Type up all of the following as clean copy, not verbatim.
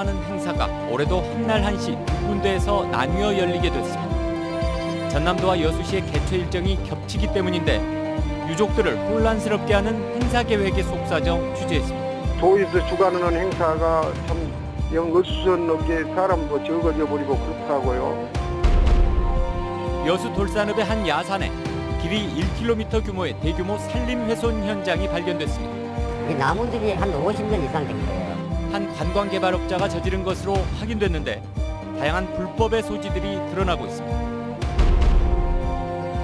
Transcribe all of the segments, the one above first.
추정하는 행사가 올해도 한날 한시 두 군데에서 나뉘어 열리게 됐습니다. 전남도와 여수시의 개최 일정이 겹치기 때문인데 유족들을 혼란스럽게 하는 행사 계획의 속사정 취재했습니다. 도에서 주관하는 행사가 참 영 어수선하게 사람도 적어져 버리고 그렇더라고요. 여수 돌산읍의 한 야산에 길이 1km 규모의 대규모 산림훼손 현장이 발견됐습니다. 이 나무들이 한 50년 이상 된 거예요. 한 관광개발업자가 저지른 것으로 확인됐는데 다양한 불법의 소지들이 드러나고 있습니다.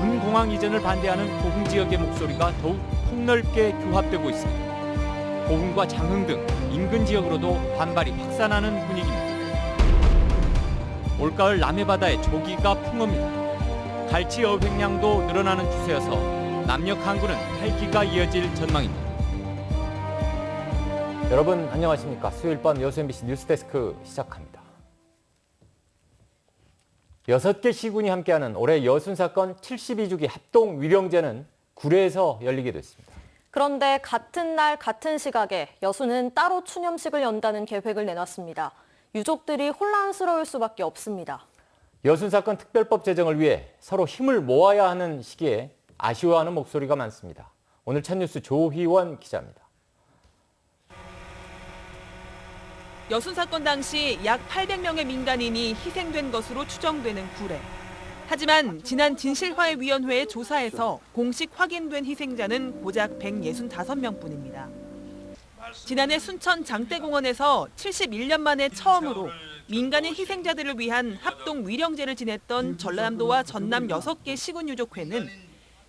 군공항 이전을 반대하는 고흥 지역의 목소리가 더욱 폭넓게 규합되고 있습니다. 고흥과 장흥 등 인근 지역으로도 반발이 확산하는 분위기입니다. 올가을 남해바다에 조기가 풍어입니다. 갈치 어획량도 늘어나는 추세여서 남녘 항구는 활기가 이어질 전망입니다. 여러분 안녕하십니까. 수요일 밤 여수 MBC 뉴스데스크 시작합니다. 6개 시군이 함께하는 올해 여순사건 72주기 합동 위령제는 구례에서 열리게 됐습니다. 그런데 같은 날 같은 시각에 여수는 따로 추념식을 연다는 계획을 내놨습니다. 유족들이 혼란스러울 수밖에 없습니다. 여순사건 특별법 제정을 위해 서로 힘을 모아야 하는 시기에 아쉬워하는 목소리가 많습니다. 오늘 찻뉴스 조희원 기자입니다. 여순사건 당시 약 800명의 민간인이 희생된 것으로 추정되는 구례. 하지만 지난 진실화해위원회의 조사에서 공식 확인된 희생자는 고작 165명뿐입니다. 지난해 순천 장대공원에서 71년 만에 처음으로 민간인 희생자들을 위한 합동 위령제를 지냈던 전라남도와 전남 6개 시군유족회는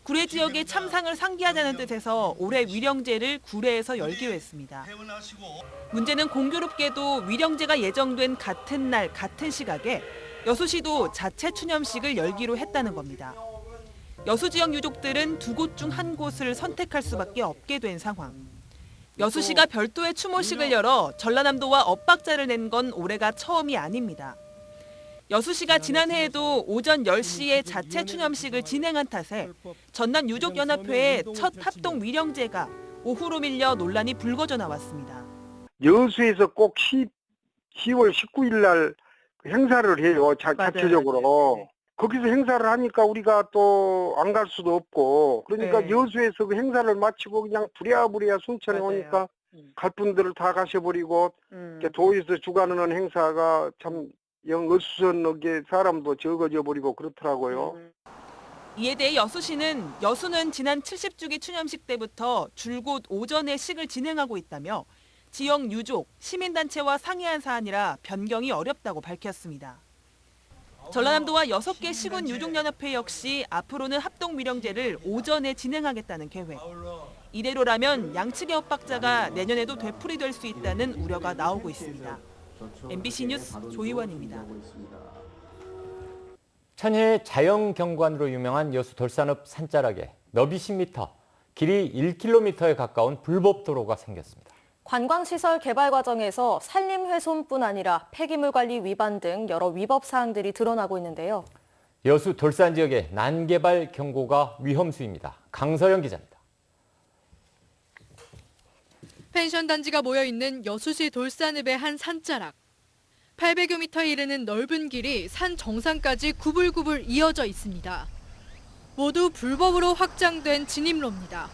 구례 지역의 참상을 상기하자는 뜻에서 올해 위령제를 구례에서 열기로 했습니다. 문제는 공교롭게도 위령제가 예정된 같은 날 같은 시각에 여수시도 자체 추념식을 열기로 했다는 겁니다. 여수 지역 유족들은 두 곳 중 한 곳을 선택할 수밖에 없게 된 상황. 여수시가 별도의 추모식을 열어 전라남도와 엇박자를 낸 건 올해가 처음이 아닙니다. 여수시가 지난해에도 오전 10시에 자체 추념식을 진행한 탓에 전남 유족연합회의 첫 합동 위령제가 오후로 밀려 논란이 불거져 나왔습니다. 여수에서 꼭 10월 19일 날 행사를 해요. 자체적으로. 네. 거기서 행사를 하니까 우리가 또 안 갈 수도 없고 그러니까 네. 여수에서 그 행사를 마치고 그냥 부랴부랴 순천에 맞아요. 오니까 갈 분들을 다 가셔버리고 도에서 주관하는 행사가 참 영 어수선하게 사람도 적어져 버리고 그렇더라고요. 이에 대해 여수시는 여수는 지난 70주기 추념식 때부터 줄곧 오전에 식을 진행하고 있다며 지역 유족, 시민단체와 상의한 사안이라 변경이 어렵다고 밝혔습니다. 전라남도와 6개 시군 유족연합회 역시 앞으로는 합동 위령제를 오전에 진행하겠다는 계획. 이대로라면 양측의 엇박자가 내년에도 되풀이될 수 있다는 우려가 나오고 있습니다. MBC 뉴스 조희원입니다. 천혜의 자연경관으로 유명한 여수 돌산읍 산자락에 너비 10m, 길이 1km에 가까운 불법 도로가 생겼습니다. 관광시설 개발 과정에서 산림훼손뿐 아니라 폐기물 관리 위반 등 여러 위법 사항들이 드러나고 있는데요. 여수 돌산 지역의 난개발 경고가 위험수입니다. 강서영 기자입니다. 펜션 단지가 모여있는 여수시 돌산읍의 한 산자락. 800여 미터에 이르는 넓은 길이 산 정상까지 구불구불 이어져 있습니다. 모두 불법으로 확장된 진입로입니다.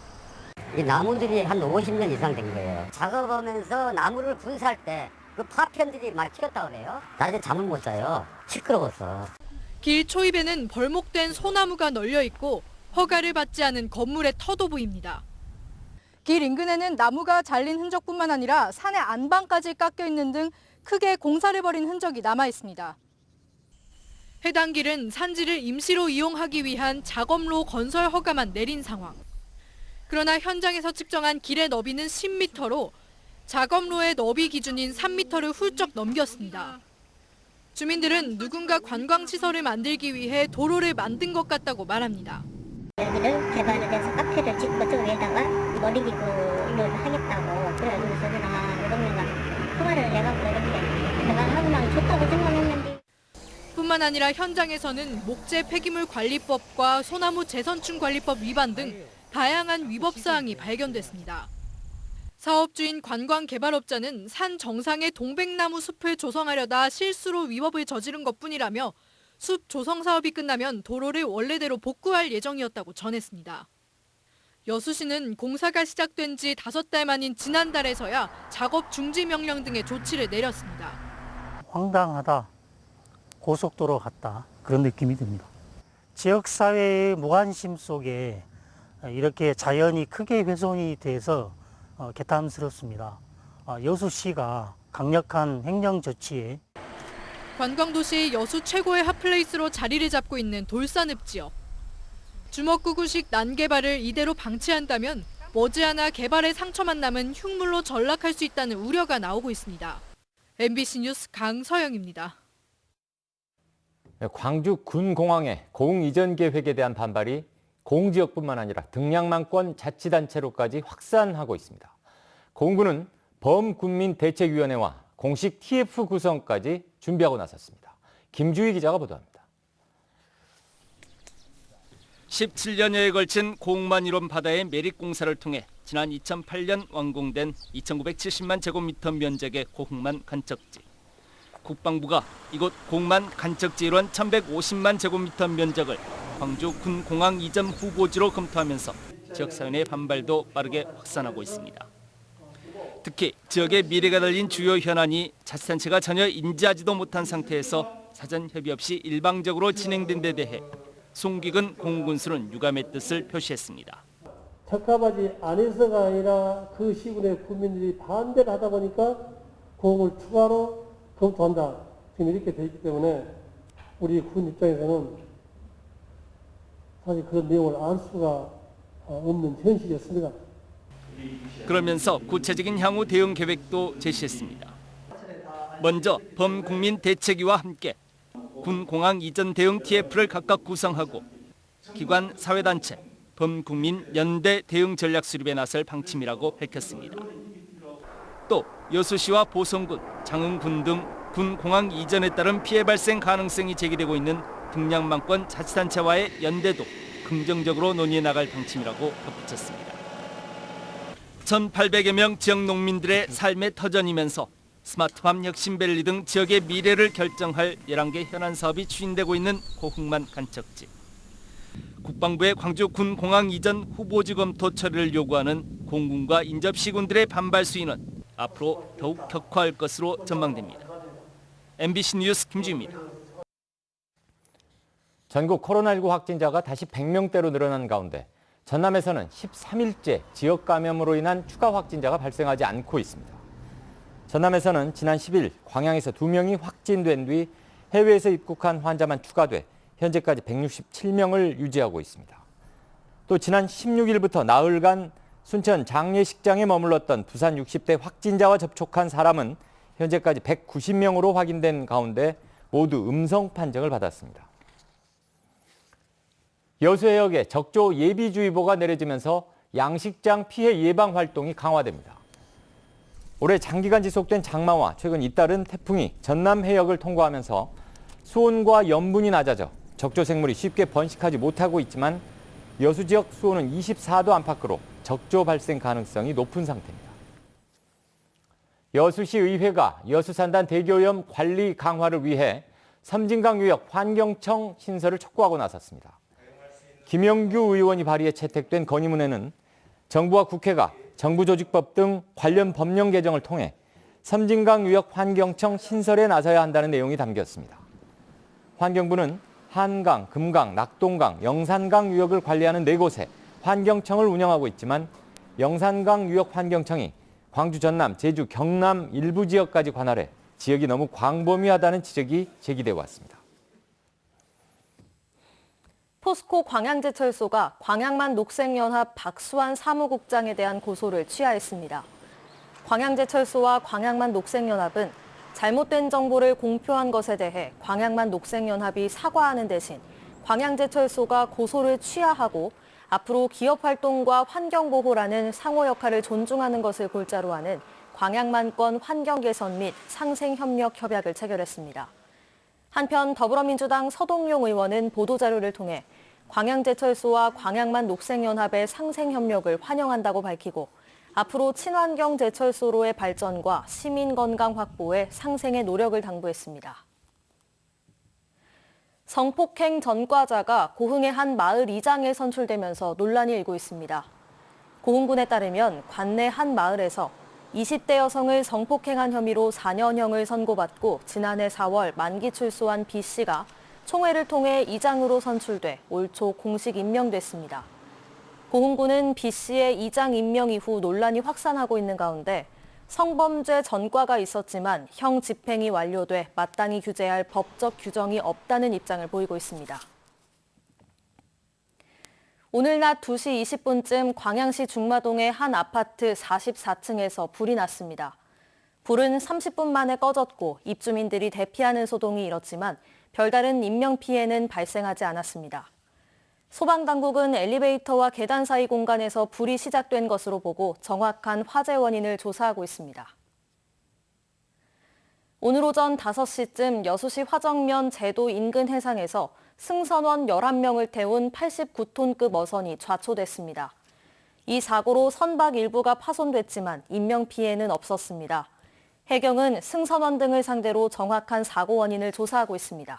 이 나무들이 한 50년 이상 된 거예요. 작업하면서 나무를 분사할 때 그 파편들이 막 튀었다 그래요. 낮에 잠을 못 자요. 시끄러워서. 길 초입에는 벌목된 소나무가 널려 있고 허가를 받지 않은 건물의 터도 보입니다. 길 인근에는 나무가 잘린 흔적뿐만 아니라 산의 안방까지 깎여 있는 등 크게 공사를 벌인 흔적이 남아 있습니다. 해당 길은 산지를 임시로 이용하기 위한 작업로 건설 허가만 내린 상황. 그러나 현장에서 측정한 길의 너비는 10m로 작업로의 너비 기준인 3m를 훌쩍 넘겼습니다. 주민들은 누군가 관광시설을 만들기 위해 도로를 만든 것 같다고 말합니다. 여기를 개발을 해서 카페를 짓고 저 위에다가 놀이기구를 하겠다고 그래가지고 저기다가 그러면 허가를 내갖고 이렇게 개발하고만 좋다고 생각했는데 뿐만 아니라 현장에서는 목재 폐기물 관리법과 소나무 재선충 관리법 위반 등 다양한 위법 사항이 발견됐습니다. 사업주인 관광개발업자는 산 정상의 동백나무 숲을 조성하려다 실수로 위법을 저지른 것뿐이라며 숲 조성 사업이 끝나면 도로를 원래대로 복구할 예정이었다고 전했습니다. 여수시는 공사가 시작된 지 5달 만인 지난달에서야 작업 중지 명령 등의 조치를 내렸습니다. 황당하다, 고속도로 같다, 그런 느낌이 듭니다. 지역사회의 무관심 속에 이렇게 자연이 크게 훼손이 돼서 개탄스럽습니다. 여수시가 강력한 행정 조치에 관광도시 여수 최고의 핫플레이스로 자리를 잡고 있는 돌산읍 지역. 주먹구구식 난개발을 이대로 방치한다면 머지않아 개발의 상처만 남은 흉물로 전락할 수 있다는 우려가 나오고 있습니다. MBC 뉴스 강서영입니다. 광주 군공항의 고흥 이전 계획에 대한 반발이 고흥지역뿐만 아니라 등량만권 자치단체로까지 확산하고 있습니다. 고흥군은 범군민대책위원회와 공식 TF 구성까지 준비하고 나섰습니다. 김주희 기자가 보도합니다. 17년여에 걸친 고흥만 이론 바다의 매립공사를 통해 지난 2008년 완공된 2,970만 제곱미터 면적의 고흥만 간척지. 국방부가 이곳 고흥만 간척지 일원 1,150만 제곱미터 면적을 광주 군공항 이전 후보지로 검토하면서 지역사회 내 반발도 빠르게 확산하고 있습니다. 특히 지역의 미래가 달린 주요 현안이 자치단체가 전혀 인지하지도 못한 상태에서 사전 협의 없이 일방적으로 진행된 데 대해 송기근 공군수는 유감의 뜻을 표시했습니다. 적합하지 않아서가 아니라 그 시군의 국민들이 반대를 하다 보니까 공을 추가로 검토한다. 지금 이렇게 돼 있기 때문에 우리 군 입장에서는 사실 그런 내용을 알 수가 없는 현실이었습니다. 그러면서 구체적인 향후 대응 계획도 제시했습니다. 먼저 범국민 대책위와 함께 군공항 이전 대응 TF를 각각 구성하고 기관 사회단체, 범국민 연대 대응 전략 수립에 나설 방침이라고 밝혔습니다. 또 여수시와 보성군, 장흥군 등 군공항 이전에 따른 피해 발생 가능성이 제기되고 있는 등량만권 자치단체와의 연대도 긍정적으로 논의해 나갈 방침이라고 덧붙였습니다. 1,800여 명 지역 농민들의 삶의 터전이면서 스마트팜 혁신밸리 등 지역의 미래를 결정할 11개 현안 사업이 추진되고 있는 고흥만 간척지. 국방부의 광주 군공항 이전 후보지 검토 처리를 요구하는 공군과 인접시군들의 반발 수위는 앞으로 더욱 격화할 것으로 전망됩니다. MBC 뉴스 김주희입니다. 전국 코로나19 확진자가 다시 100명대로 늘어난 가운데 전남에서는 13일째 지역 감염으로 인한 추가 확진자가 발생하지 않고 있습니다. 전남에서는 지난 10일 광양에서 2명이 확진된 뒤 해외에서 입국한 환자만 추가돼 현재까지 167명을 유지하고 있습니다. 또 지난 16일부터 나흘간 순천 장례식장에 머물렀던 부산 60대 확진자와 접촉한 사람은 현재까지 190명으로 확인된 가운데 모두 음성 판정을 받았습니다. 여수해역에 적조 예비주의보가 내려지면서 양식장 피해 예방 활동이 강화됩니다. 올해 장기간 지속된 장마와 최근 잇따른 태풍이 전남 해역을 통과하면서 수온과 염분이 낮아져 적조 생물이 쉽게 번식하지 못하고 있지만 여수 지역 수온은 24도 안팎으로 적조 발생 가능성이 높은 상태입니다. 여수시 의회가 여수산단 대기오염 관리 강화를 위해 섬진강유역 환경청 신설을 촉구하고 나섰습니다. 김영규 의원이 발의해 채택된 건의문에는 정부와 국회가 정부조직법 등 관련 법령 개정을 통해 섬진강유역 환경청 신설에 나서야 한다는 내용이 담겼습니다. 환경부는 한강, 금강, 낙동강, 영산강 유역을 관리하는 4곳에 환경청을 운영하고 있지만 영산강 유역 환경청이 광주, 전남, 제주, 경남 일부 지역까지 관할해 지역이 너무 광범위하다는 지적이 제기되어 왔습니다. 포스코 광양제철소가 광양만 녹색연합 박수환 사무국장에 대한 고소를 취하했습니다. 광양제철소와 광양만 녹색연합은 잘못된 정보를 공표한 것에 대해 광양만 녹색연합이 사과하는 대신 광양제철소가 고소를 취하하고 앞으로 기업 활동과 환경보호라는 상호 역할을 존중하는 것을 골자로 하는 광양만권 환경개선 및 상생협력 협약을 체결했습니다. 한편 더불어민주당 서동용 의원은 보도자료를 통해 광양제철소와 광양만 녹색연합의 상생협력을 환영한다고 밝히고 앞으로 친환경 제철소로의 발전과 시민 건강 확보에 상생의 노력을 당부했습니다. 성폭행 전과자가 고흥의 한 마을 이장에 선출되면서 논란이 일고 있습니다. 고흥군에 따르면 관내 한 마을에서 20대 여성을 성폭행한 혐의로 4년형을 선고받고 지난해 4월 만기 출소한 B씨가 총회를 통해 이장으로 선출돼 올 초 공식 임명됐습니다. 고흥군은 B씨의 이장 임명 이후 논란이 확산하고 있는 가운데 성범죄 전과가 있었지만 형 집행이 완료돼 마땅히 규제할 법적 규정이 없다는 입장을 보이고 있습니다. 오늘 낮 2시 20분쯤 광양시 중마동의 한 아파트 44층에서 불이 났습니다. 불은 30분 만에 꺼졌고 입주민들이 대피하는 소동이 일었지만 별다른 인명피해는 발생하지 않았습니다. 소방당국은 엘리베이터와 계단 사이 공간에서 불이 시작된 것으로 보고 정확한 화재 원인을 조사하고 있습니다. 오늘 오전 5시쯤 여수시 화정면 제도 인근 해상에서 승선원 11명을 태운 89톤급 어선이 좌초됐습니다. 이 사고로 선박 일부가 파손됐지만 인명피해는 없었습니다. 해경은 승선원 등을 상대로 정확한 사고 원인을 조사하고 있습니다.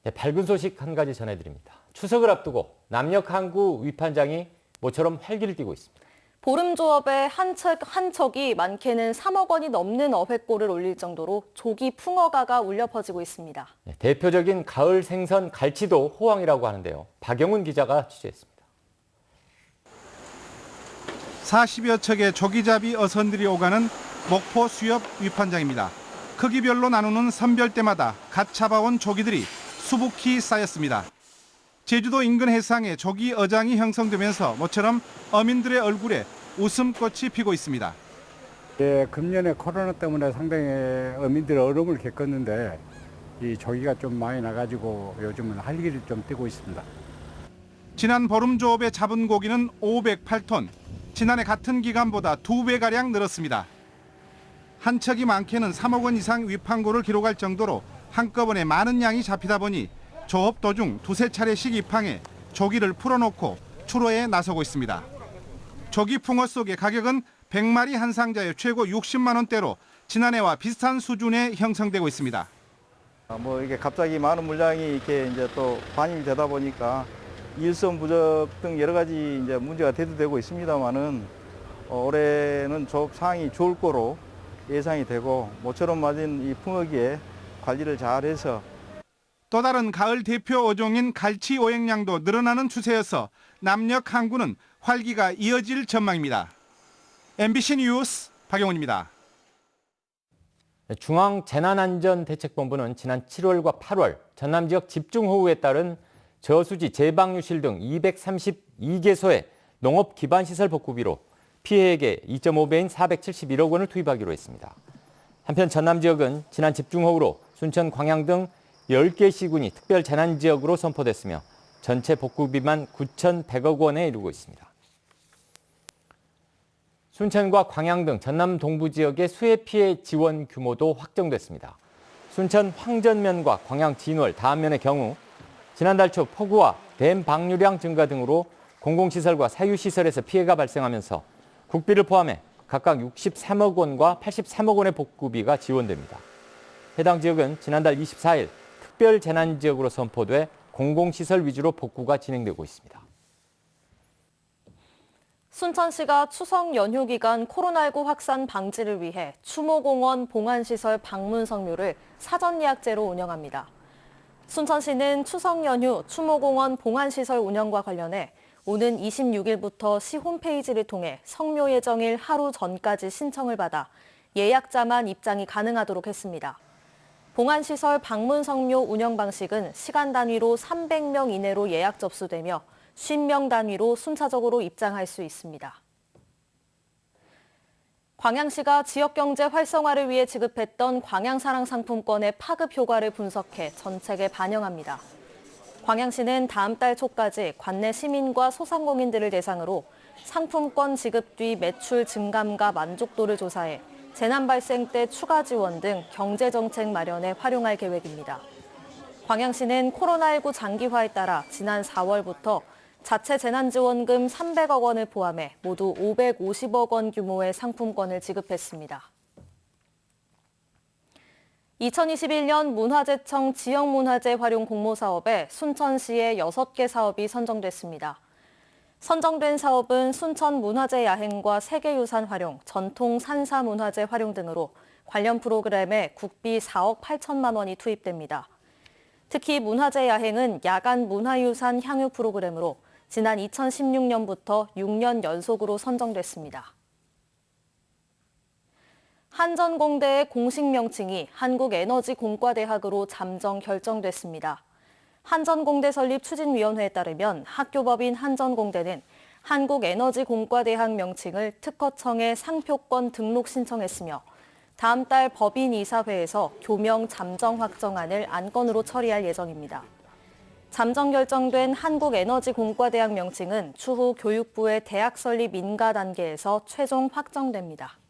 네, 밝은 소식 한 가지 전해드립니다. 추석을 앞두고 남녘항구 위판장이 모처럼 활기를 띠고 있습니다. 보름조업에 한 척이 많게는 3억 원이 넘는 어획골을 올릴 정도로 조기 풍어가가 울려 퍼지고 있습니다. 네, 대표적인 가을 생선 갈치도 호황이라고 하는데요. 박영훈 기자가 취재했습니다. 40여 척의 조기잡이 어선들이 오가는 목포 수협 위판장입니다. 크기별로 나누는 선별대마다 갓 잡아온 조기들이 수북히 쌓였습니다. 제주도 인근 해상에 조기 어장이 형성되면서 모처럼 어민들의 얼굴에 웃음꽃이 피고 있습니다. 예, 금년에 코로나 때문에 상당히 어민들이 어려움을 겪었는데 이 조기가 좀 많이 나가지고 요즘은 활기를 좀 띠고 있습니다. 지난 보름조업에 잡은 고기는 508톤, 지난해 같은 기간보다 2배가량 늘었습니다. 한 척이 많게는 3억 원 이상 위판고를 기록할 정도로 한꺼번에 많은 양이 잡히다 보니 조업 도중 두세 차례씩 입항해 조기를 풀어놓고 출어에 나서고 있습니다. 조기 풍어 속의 가격은 100마리 한 상자에 최고 60만 원대로 지난해와 비슷한 수준에 형성되고 있습니다. 이게 갑자기 많은 물량이 이렇게 이제 또 반입이 되다 보니까 일손 부족 등 여러 가지 이제 문제가 대두되고 있습니다만은 올해는 조업 상황이 좋을 거로 예상이 되고 모처럼 맞은 이 풍어기에 관리를 잘해서 또 다른 가을 대표 어종인 갈치 오행량도 늘어나는 추세여서 남녘항구는 활기가 이어질 전망입니다. MBC 뉴스 박영훈입니다. 중앙재난안전대책본부는 지난 7월과 8월 전남 지역 집중호우에 따른 저수지, 제방유실 등 232개소의 농업기반시설 복구비로 피해액의 2.5배인 471억 원을 투입하기로 했습니다. 한편 전남 지역은 지난 집중호우로 순천, 광양 등 10개 시군이 특별재난지역으로 선포됐으며 전체 복구비만 9,100억 원에 이르고 있습니다. 순천과 광양 등 전남 동부 지역의 수해 피해 지원 규모도 확정됐습니다. 순천 황전면과 광양 진월, 다안면의 경우 지난달 초 폭우와 댐 방류량 증가 등으로 공공시설과 사유시설에서 피해가 발생하면서 국비를 포함해 각각 63억 원과 83억 원의 복구비가 지원됩니다. 해당 지역은 지난달 24일 특별재난지역으로 선포돼 공공시설 위주로 복구가 진행되고 있습니다. 순천시가 추석 연휴 기간 코로나19 확산 방지를 위해 추모공원 봉안시설 방문 성묘를 사전 예약제로 운영합니다. 순천시는 추석 연휴 추모공원 봉안시설 운영과 관련해 오는 26일부터 시 홈페이지를 통해 성묘 예정일 하루 전까지 신청을 받아 예약자만 입장이 가능하도록 했습니다. 봉안시설 방문 성묘 운영 방식은 시간 단위로 300명 이내로 예약 접수되며 50명 단위로 순차적으로 입장할 수 있습니다. 광양시가 지역경제 활성화를 위해 지급했던 광양사랑 상품권의 파급 효과를 분석해 정책에 반영합니다. 광양시는 다음 달 초까지 관내 시민과 소상공인들을 대상으로 상품권 지급 뒤 매출 증감과 만족도를 조사해 재난 발생 때 추가 지원 등 경제정책 마련에 활용할 계획입니다. 광양시는 코로나19 장기화에 따라 지난 4월부터 자체 재난지원금 300억 원을 포함해 모두 550억 원 규모의 상품권을 지급했습니다. 2021년 문화재청 지역문화재 활용 공모사업에 순천시의 6개 사업이 선정됐습니다. 선정된 사업은 순천 문화재 야행과 세계유산 활용, 전통 산사 문화재 활용 등으로 관련 프로그램에 국비 4억 8천만 원이 투입됩니다. 특히 문화재 야행은 야간 문화유산 향유 프로그램으로 지난 2016년부터 6년 연속으로 선정됐습니다. 한전공대의 공식 명칭이 한국에너지공과대학으로 잠정 결정됐습니다. 한전공대 설립 추진위원회에 따르면 학교법인 한전공대는 한국에너지공과대학 명칭을 특허청에 상표권 등록 신청했으며 다음 달 법인 이사회에서 교명 잠정 확정안을 안건으로 처리할 예정입니다. 잠정 결정된 한국에너지공과대학 명칭은 추후 교육부의 대학 설립 인가 단계에서 최종 확정됩니다.